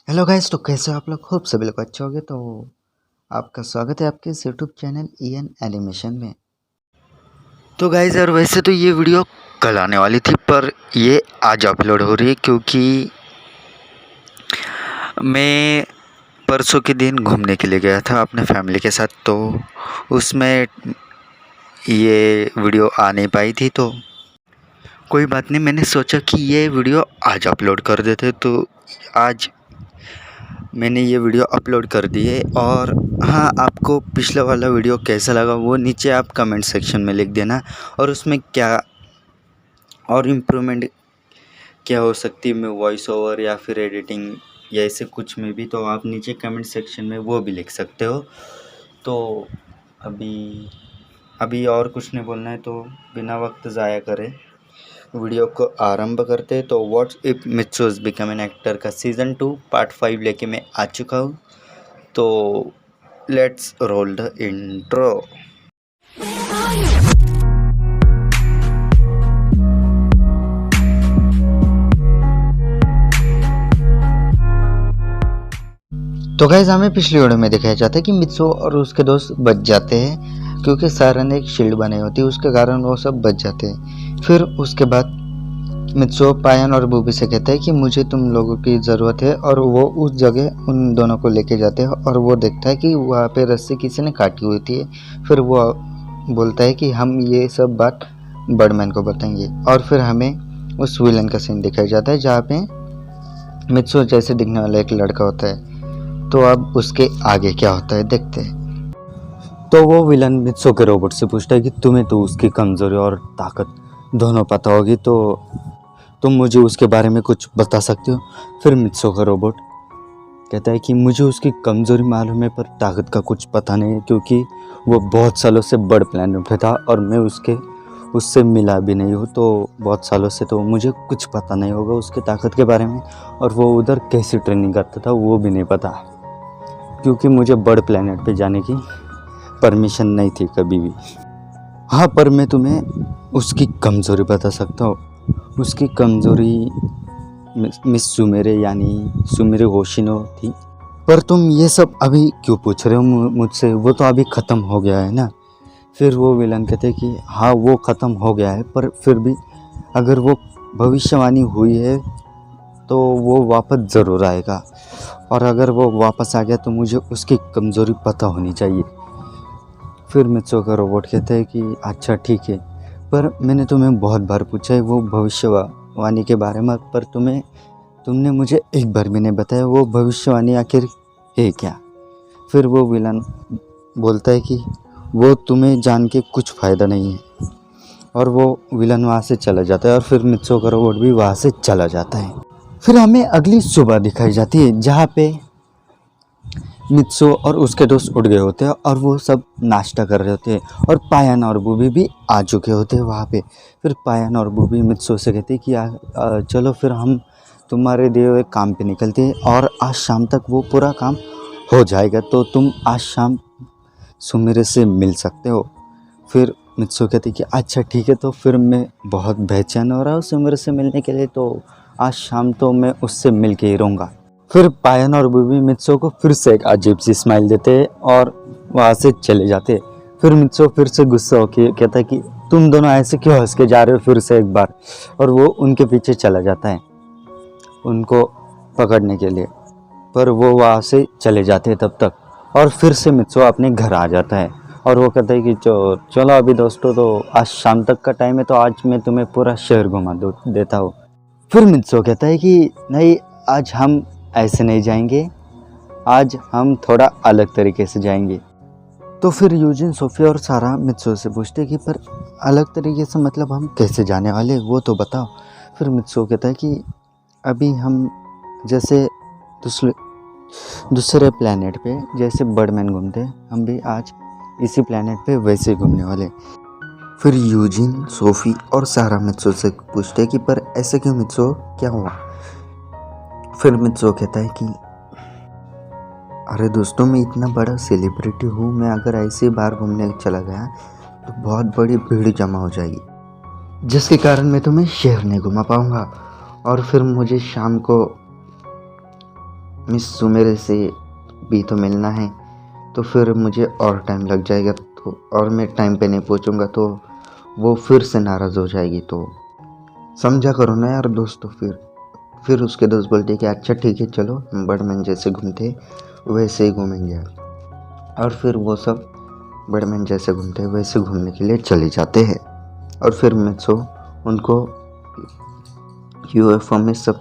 Hello guys, तो कैसे हो आप लोग? खूब सभी लोग अच्छे होंगे। तो आपका स्वागत है आपके इस यूट्यूब चैनल ईएन एनिमेशन में। तो गाइस यार, वैसे तो ये वीडियो कल आने वाली थी, पर ये आज अपलोड हो रही है क्योंकि मैं परसों के दिन घूमने के लिए गया था अपने फैमिली के साथ। तो उसमें ये वीडियो आ नहीं पाई थी, तो कोई बात नहीं, मैंने सोचा कि ये वीडियो आज अपलोड कर देते। तो आज मैंने ये वीडियो अपलोड कर दी है। और हाँ, आपको पिछला वाला वीडियो कैसा लगा वो नीचे आप कमेंट सेक्शन में लिख देना, और उसमें क्या और इम्प्रूवमेंट क्या हो सकती है, मैं वॉइस ओवर या फिर एडिटिंग या ऐसे कुछ में भी, तो आप नीचे कमेंट सेक्शन में वो भी लिख सकते हो। तो अभी अभी और कुछ नहीं बोलना है, तो बिना वक्त ज़ाया करें वीडियो को आरंभ करते। तो व्हाट्स इफ मित्सुज बिकम एन एक्टर का सीज़न 2 पार्ट 5 लेके मैं आ चुका हूँ। तो लेट्स रोल द इंट्रो। तो गाइस, हमें पिछली वीडियो में दिखाया जाता है कि मित्सो और उसके दोस्त बच जाते हैं क्योंकि सारा ने एक शील्ड बनाई होती है, उसके कारण वो सब बच जाते हैं। फिर उसके बाद मित्सो पायन और बूबी से कहता है कि मुझे तुम लोगों की ज़रूरत है, और वो उस जगह उन दोनों को लेके जाते हैं और वो देखता है कि वहाँ पे रस्सी किसी ने काटी हुई थी। फिर वो बोलता है कि हम ये सब बात बर्डमैन को बताएंगे, और फिर हमें उस विलन का सीन दिखाया जाता है जहाँ पे मित्सो जैसे दिखने वाला एक लड़का होता है। तो अब उसके आगे क्या होता है देखते हैं। तो वो विलन मित्सो के रोबोट से पूछता है कि तुम्हें तो उसकी कमज़ोरी और ताकत दोनों पता होगी, तो तुम मुझे उसके बारे में कुछ बता सकते हो? फिर मित्सो का रोबोट कहता है कि मुझे उसकी कमज़ोरी मालूम है, पर ताकत का कुछ पता नहीं है, क्योंकि वो बहुत सालों से बर्ड प्लैनेट पे था और मैं उससे मिला भी नहीं हूँ। तो बहुत सालों से तो मुझे कुछ पता नहीं होगा उसके ताकत के बारे में, और वो उधर कैसी ट्रेनिंग करता था वो भी नहीं पता, क्योंकि मुझे बर्ड प्लैनेट पे जाने की परमिशन नहीं थी कभी भी। हाँ, पर मैं तुम्हें उसकी कमज़ोरी बता सकता हूँ। उसकी कमज़ोरी मिस सुमेरे यानी सुमेरे होशिनो थी। पर तुम ये सब अभी क्यों पूछ रहे हो मुझसे? वो तो अभी ख़त्म हो गया है ना। फिर वो विलन कहते हैं कि हाँ, वो ख़त्म हो गया है, पर फिर भी अगर वो भविष्यवाणी हुई है तो वो वापस ज़रूर आएगा, और अगर वो वापस आ गया तो मुझे उसकी कमज़ोरी पता होनी चाहिए। फिर मित्सो का रोबोट कहता है कि अच्छा ठीक है, पर मैंने तुम्हें बहुत बार पूछा है वो भविष्यवाणी के बारे में, पर तुमने मुझे एक बार भी नहीं बताया वो भविष्यवाणी आखिर है क्या। फिर वो विलन बोलता है कि वो तुम्हें जान के कुछ फ़ायदा नहीं है, और वो विलन वहाँ से चला जाता है, और फिर मित्सो का रोबोट भी वहाँ से चला जाता है। फिर हमें अगली सुबह दिखाई जाती है जहाँ पे मित्सो और उसके दोस्त उठ गए होते हैं और वो सब नाश्ता कर रहे होते हैं, और पायन और बूबी भी आ चुके होते हैं वहाँ पे। फिर पायन और बूबी मित्सो से कहते हैं कि चलो फिर हम तुम्हारे दिए हुए काम पे निकलते हैं, और आज शाम तक वो पूरा काम हो जाएगा, तो तुम आज शाम सुमेरे से मिल सकते हो। फिर मित्सो कहती कि अच्छा ठीक है, तो फिर मैं बहुत बेचैन हो रहा हूँ सुमेरे से मिलने के लिए, तो आज शाम तो मैं उससे मिल के ही रहूँगा। फिर पायन और बूबी मित्सो को फिर से एक अजीब सी स्माइल देते और वहाँ से चले जाते। फिर मित्सो फिर से गुस्सा होकर कहता है कि तुम दोनों ऐसे क्यों हंस के जा रहे हो फिर से एक बार, और वो उनके पीछे चला जाता है उनको पकड़ने के लिए। पर वो वहाँ से चले जाते हैं तब तक, और फिर से मित्सो अपने घर आ जाता है, और वो कहता है कि चलो अभी दोस्तों, तो आज शाम तक का टाइम है, तो आज मैं तुम्हें पूरा शहर घुमा देता हूँ। फिर मित्सो कहता है कि नहीं, आज हम ऐसे नहीं जाएंगे, आज हम थोड़ा अलग तरीके से जाएंगे। तो फिर यूजिन, सोफिया और सारा मित्सो से पूछते कि पर अलग तरीके से मतलब हम कैसे जाने वाले, वो तो बताओ। फिर मित्सो कहता है कि अभी हम जैसे दूसरे प्लेनेट पे जैसे बर्डमैन घूमते, हम भी आज इसी प्लेनेट पे वैसे ही घूमने वाले। फिर यूजिन, सोफी और सारा मित्सो से पूछते कि पर ऐसे क्यों मित्सो, क्या हुआ? फिर मित्सो कहता है कि अरे दोस्तों, मैं इतना बड़ा सेलिब्रिटी हूँ, मैं अगर ऐसे बाहर घूमने चला गया तो बहुत बड़ी भीड़ जमा हो जाएगी, जिसके कारण मैं तुम्हें शहर नहीं घुमा पाऊँगा, और फिर मुझे शाम को मिस सुमेरे से भी तो मिलना है, तो फिर मुझे और टाइम लग जाएगा, तो और मैं टाइम पे नहीं पहुंचूंगा तो वो फिर से नाराज़ हो जाएगी, तो समझा करो ना यार दोस्तों। फिर उसके दोस्त बोलते कि अच्छा ठीक है, चलो हम बड़मन जैसे घूमते वैसे ही घूमेंगे। और फिर वो सब बड़मन जैसे घूमते वैसे घूमने के लिए चले जाते हैं। और फिर मित्सो उनको यूएफओ में सब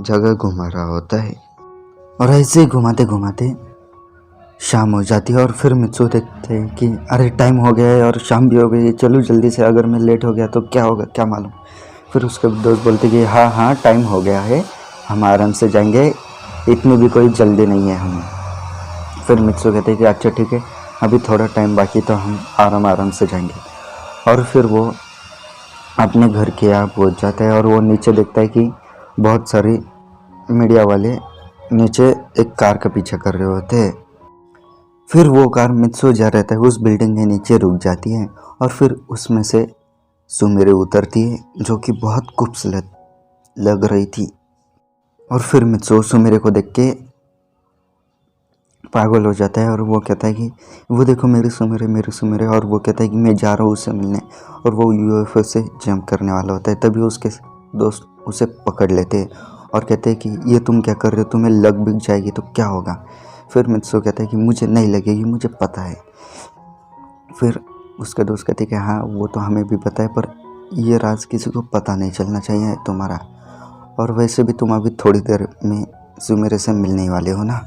जगह घुमा रहा होता है। और ऐसे ही घुमाते घुमाते शाम हो जाती है। और फिर मित्सो देखते हैं कि अरे टाइम हो गया है और शाम भी हो गई है, चलो जल्दी से, अगर मैं लेट हो गया तो क्या होगा क्या मालूम। फिर उसके दोस्त बोलते कि हाँ हाँ टाइम हो गया है, हम आराम से जाएंगे, इतनी भी कोई जल्दी नहीं है हमें। फिर मित्सो कहते हैं कि अच्छा ठीक है, अभी थोड़ा टाइम बाकी, तो हम आराम से जाएंगे। और फिर वो अपने घर के यहाँ पहुँच जाता है और वो नीचे देखता है कि बहुत सारी मीडिया वाले नीचे एक कार का पीछा कर रहे होते हैं। फिर वो कार मित्सो जा रहता है उस बिल्डिंग के नीचे रुक जाती है। और फिर उसमें से सुमेरे उतरती है जो कि बहुत खूबसूरत लग रही थी। और फिर मित्सो सुमेरे को देख के पागल हो जाता है और वो कहता है कि वो देखो मेरे सुमेरे। और वो कहता है कि मैं जा रहा हूँ उससे मिलने। और वो यूएफओ से जंप करने वाला होता है, तभी उसके दोस्त उसे पकड़ लेते हैं और कहते हैं कि ये तुम क्या कर रहे हो, तुम्हें लग बिक जाएगी तो क्या होगा। फिर मित्सो कहता है कि मुझे नहीं लगेगी, मुझे पता है। फिर उसका दोस्त कहते हैं कि हाँ वो तो हमें भी पता है, पर ये राज किसी को पता नहीं चलना चाहिए तुम्हारा, और वैसे भी तुम अभी थोड़ी देर में सुमेरे से मिलने वाले हो ना।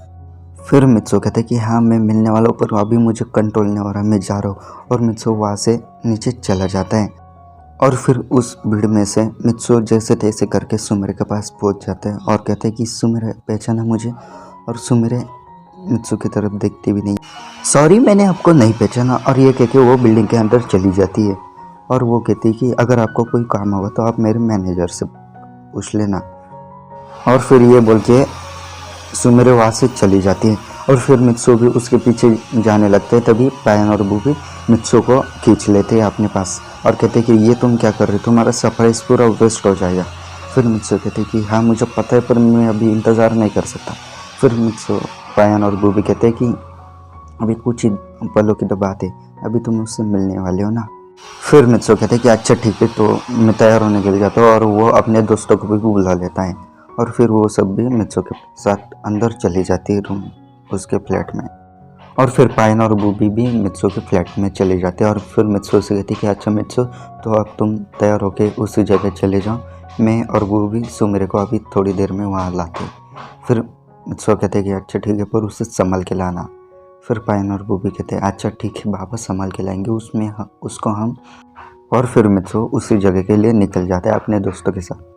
फिर मित्सो कहते हैं कि हाँ मैं मिलने वाला हूँ, पर अभी मुझे कंट्रोल नहीं हो रहा, मैं जा रहा हूँ। और मित्सो वहाँ से नीचे चला जाता है। और फिर उस भीड़ में से मित्सो जैसे तैसे करके सुमेरे के पास पहुँच जाता है और कहते हैं कि सुमेरे पहचाना मुझे। और सुमेरे मित्सो की तरफ देखती भी नहीं, सॉरी मैंने आपको नहीं पहचाना। और ये कह के वो बिल्डिंग के अंदर चली जाती है। और वो कहती है कि अगर आपको कोई काम होगा तो आप मेरे मैनेजर से पूछ लेना। और फिर ये बोल के सुमेरे वहाँ से चली जाती है। और फिर मित्सो भी उसके पीछे जाने लगते हैं। तभी पायन और बूबी मित्सो को खींच लेते हैं अपने पास और कहते हैं कि ये तुम क्या कर रहे हो, तुम्हारा सरप्राइज पूरा वेस्ट हो जाएगा। फिर मित्सो कहते हैं कि हाँ मुझे पता है, पर मैं अभी इंतज़ार नहीं कर सकता। फिर मित्सो पायन और बूबी कहते हैं कि अभी कुछ ही पलों की तो बात है, अभी तुम उससे मिलने वाले हो ना। फिर मित्सो कहते हैं कि अच्छा ठीक है, तो मैं तैयार होने के लिए जाता हूँ। और वो अपने दोस्तों को भी बुला लेता है। और फिर वो सब भी मित्सो के साथ अंदर चली जाती है रूम, उसके फ्लैट में। और फिर पायन और बूबी भी मित्सो के फ्लैट में चले जाते हैं। और फिर मित्सो से कहती है कि अच्छा मित्सो, तो अब तुम तैयार होके उसी जगह चले जाओ, मैं और बूबी सुमेरे को अभी थोड़ी देर में वहाँ लाते। फिर मित्सो कहते हैं कि अच्छा ठीक है, पर उसे संभल के लाना। फिर पायन और बूबी कहते हैं अच्छा ठीक है बाबा, संभाल के लाएंगे उसको हम। और फिर मित्सो उसी जगह के लिए निकल जाता है अपने दोस्तों के साथ।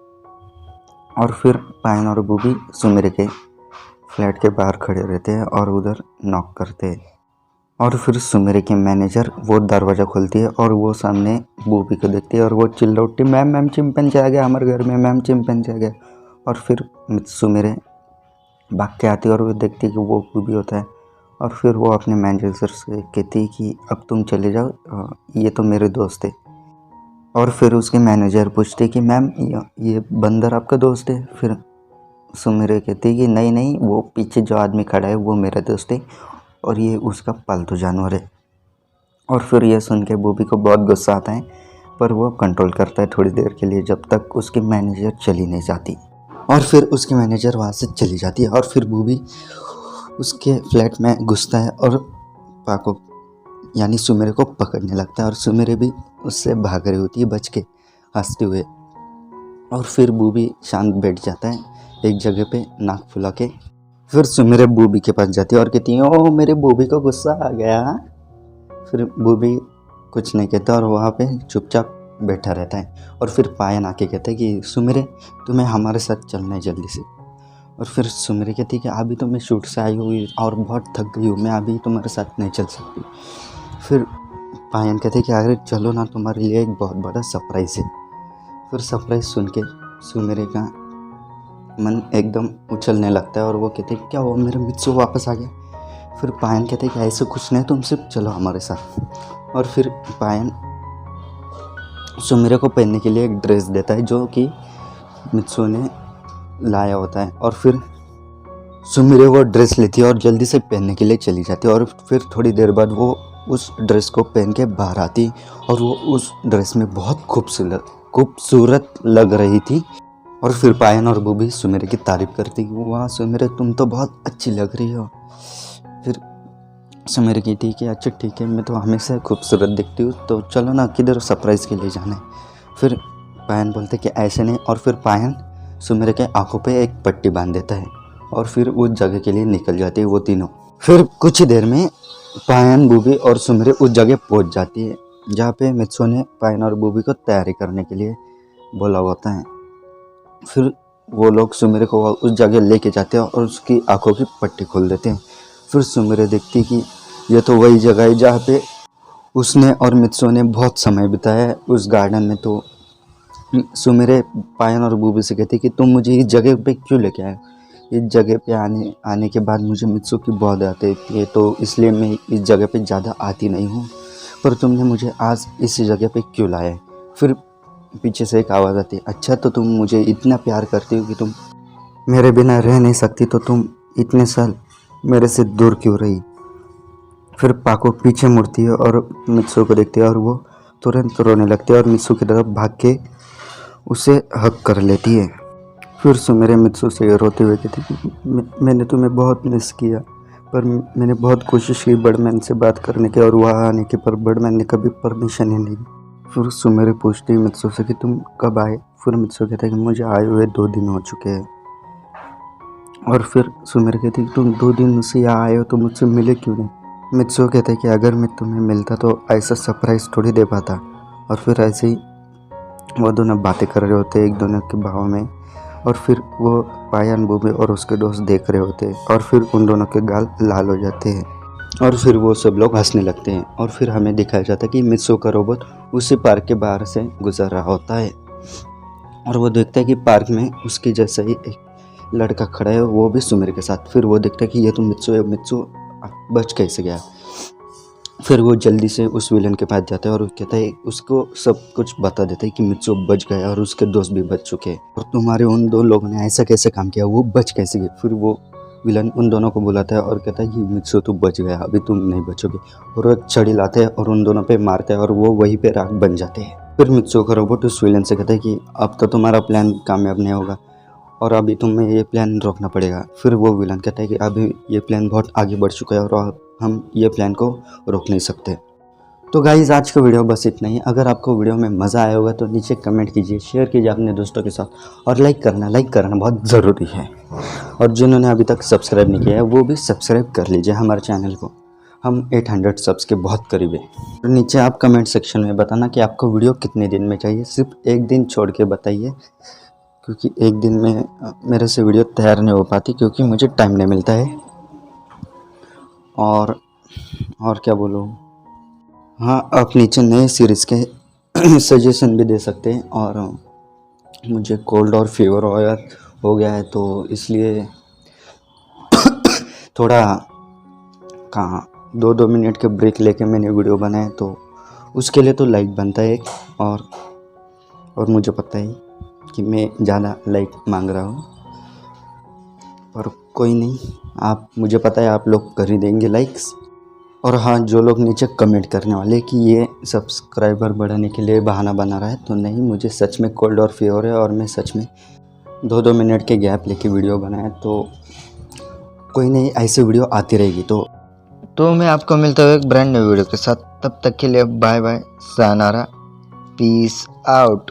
और फिर पायन और बूबी सुमेरे के फ्लैट के बाहर खड़े रहते हैं और उधर नॉक करते हैं। और फिर सुमेरे के मैनेजर वो दरवाज़ा खोलती है और वो सामने बूबी को देखती है और वो चिल्ला उठती, मैम चिंपैंजी आ गया हमारे घर में, मैम चिंपैंजी आ गया। और फिर सुमेरे भाग के आती है और वो देखती है कि वो बूबी होता है। और फिर वो अपने मैनेजर से कहती है कि अब तुम चले जाओ, ये तो मेरे दोस्त है। और फिर उसके मैनेजर पूछते कि मैम ये बंदर आपका दोस्त है। फिर सुमेरे कहती है कि नहीं, वो पीछे जो आदमी खड़ा है वो मेरा दोस्त है और ये उसका पालतू जानवर है। और फिर ये सुन के बूबी को बहुत गुस्सा आता है, पर वो कंट्रोल करता है थोड़ी देर के लिए, जब तक उसकी मैनेजर चली नहीं जाती। और फिर उसकी मैनेजर वहाँ से चली जाती है। और फिर बूबी उसके फ्लैट में घुसता है और पाको यानी सुमेरे को पकड़ने लगता है। और सुमेरे भी उससे भाग रही होती है बच के, हंसते हुए। और फिर बूबी शांत बैठ जाता है एक जगह पे नाक फुला के। फिर सुमेरे बूबी के पास जाती है और कहती है ओह मेरे बूबी को गुस्सा आ गया। फिर बूबी कुछ नहीं कहता और वहाँ पे चुपचाप बैठा रहता है। और फिर पायन आके कहता है कि सुमेरे तुम्हें हमारे साथ चलना है जल्दी से। और फिर सुमेरे कहती है कि अभी तो मैं शूट से आई हुई और बहुत थक गई हूँ, मैं अभी तुम्हारे साथ नहीं चल सकती। फिर पायन कहते हैं कि अगर चलो ना, तुम्हारे लिए एक बहुत बड़ा सरप्राइज़ है। फिर सरप्राइज़ सुन के सुमेरे का मन एकदम उछलने लगता है और वो कहते हैं क्या हुआ, मेरा मित्सो वापस आ गया। फिर पायन कहते हैं कि ऐसे कुछ नहीं, तुम सिर्फ चलो हमारे साथ। और फिर पायन सुमेरे को पहनने के लिए एक ड्रेस देता है जो कि मित्सो ने लाया होता है। और फिर सुमिरे वो ड्रेस लेती है और जल्दी से पहनने के लिए चली जाती है और फिर थोड़ी देर बाद वो उस ड्रेस को पहन के बाहर आती और वो उस ड्रेस में बहुत खूबसूरत लग रही थी। और फिर पायन और बूबी सुमिरे की तारीफ करती, वाह सुमिरे तुम तो बहुत अच्छी लग रही हो। फिर सुमिरे की ठीक है, अच्छा ठीक है, मैं तो हमेशा खूबसूरत दिखती हूँ, तो चलो ना किधर सरप्राइज़ के लिए जाना है। फिर पायन बोलते कि ऐसे नहीं, और फिर पायन सुमिरे के आंखों पे एक पट्टी बांध देता है और फिर उस जगह के लिए निकल जाती है वो तीनों। फिर कुछ ही देर में पायन, बूबी और सुमिरे उस जगह पहुंच जाती है जहाँ पे मित्सो ने पायन और बूबी को तैयारी करने के लिए बोला होता है। फिर वो लोग सुमिरे को उस जगह लेके जाते हैं और उसकी आंखों की पट्टी खोल देते हैं। फिर सुमिरे देखती कि ये तो वही जगह है जहाँ पे उसने और मित्सो ने बहुत समय बिताया है उस गार्डन में। तो सुमिरे पायन और बूबी से कहती कि तुम मुझे इस जगह पे क्यों लेके आए, इस जगह पे आने के बाद मुझे मित्सो की बहुत याद आती है, तो इसलिए मैं इस जगह पे ज़्यादा आती नहीं हूँ, पर तुमने मुझे आज इस जगह पे क्यों लाया है। फिर पीछे से एक आवाज़ आती है, अच्छा तो तुम मुझे इतना प्यार करती हो कि तुम मेरे बिना रह नहीं सकती, तो तुम इतने साल मेरे से दूर क्यों रही। फिर पाको पीछे मुड़ती है और मित्सो को देखती है और वो तुरंत रोने लगती है और मित्सो की तरफ भाग के उसे हक कर लेती है। फिर सुमिरे मित्सो से रोते हुए कहती कि मैंने तुम्हें बहुत मिस किया, पर मैंने बहुत कोशिश की बर्डमैन से बात करने की और वहाँ आने की, पर बर्डमैन ने कभी परमिशन ही नहीं दी। फिर सुमिरे पूछती है मित्सो से कि तुम कब आए। फिर मित्सो कहता है कि मुझे आए हुए 2 दिन हो चुके हैं। और फिर सुमिरे कहती है कि तुम 2 दिन से यहाँ आए हो तो मुझसे मिले क्यों नहीं। मित्सो कहता है कि अगर मैं तुम्हें मिलता तो ऐसा सरप्राइज़ थोड़ी दे पाता। और फिर ऐसे ही वो दोनों बातें कर रहे होते हैं एक दोनों के भाव में, और फिर वो पायन, बूबी और उसके दोस्त देख रहे होते हैं और फिर उन दोनों के गाल लाल हो जाते हैं और फिर वो सब लोग हंसने लगते हैं। और फिर हमें दिखाया जाता है कि मित्सो का रोबोट उसी पार्क के बाहर से गुजर रहा होता है और वो देखता है कि पार्क में उसके जैसा ही एक लड़का खड़ा है, वो भी सुमिरे के साथ। फिर वो देखता है कि ये तो मित्सो है, मित्सो बच कैसे गया। फिर वो जल्दी से उस विलन के पास जाता है और कहता है, उसको सब कुछ बता देता है कि मित्सो बच गया और उसके दोस्त भी बच चुके हैं, और तुम्हारे उन 2 लोगों ने ऐसा कैसे काम किया, वो बच कैसे गए। फिर वो विलन उन दोनों को बुलाता है और कहता है कि मित्सो तो बच गया, अभी तुम नहीं बचोगे, और वो छड़ी लाते हैं और उन दोनों पे मारते हैं और वो वहीं पे राख बन जाते हैं। फिर मित्सो का रोबोट उस विलन से कहता है कि अब तो तुम्हारा प्लान कामयाब नहीं होगा और अभी तुम्हें ये प्लान रोकना पड़ेगा। फिर वो विलन कहता है कि अभी ये प्लान बहुत आगे बढ़ चुका है और हम ये प्लान को रोक नहीं सकते। तो गाइज़ आज का वीडियो बस इतना ही। अगर आपको वीडियो में मज़ा आया होगा तो नीचे कमेंट कीजिए, शेयर कीजिए अपने दोस्तों के साथ और लाइक करना बहुत ज़रूरी है। और जिन्होंने अभी तक सब्सक्राइब नहीं किया है वो भी सब्सक्राइब कर लीजिए हमारे चैनल को। हम 800 सब्स के बहुत करीब है। तो नीचे आप कमेंट सेक्शन में बताना कि आपको वीडियो कितने दिन में चाहिए, सिर्फ एक दिन छोड़ के बताइए, क्योंकि एक दिन में मेरे से वीडियो तैयार नहीं हो पाती क्योंकि मुझे टाइम नहीं मिलता है। और क्या बोलूँ, हाँ आप नीचे नए सीरीज़ के सजेशन भी दे सकते हैं। और मुझे कोल्ड और फीवर हो गया है तो इसलिए थोड़ा कहाँ 2-2 मिनट के ब्रेक लेके मैंने वीडियो बनाया, तो उसके लिए तो लाइक बनता है एक। और मुझे पता है कि मैं ज़्यादा लाइक मांग रहा हूँ, पर कोई नहीं, आप मुझे पता है आप लोग कर ही देंगे लाइक्स। और हाँ, जो लोग नीचे कमेंट करने वाले कि ये सब्सक्राइबर बढ़ाने के लिए बहाना बना रहा है, तो नहीं, मुझे सच में कोल्ड और फीवर है और मैं सच में 2-2 मिनट के गैप लेके वीडियो बनाया, तो कोई नहीं, ऐसे वीडियो आती रहेगी। तो मैं आपको मिलता हूँ एक ब्रांड न्यू वीडियो के साथ। तब तक के लिए bye bye, sayonara, peace out.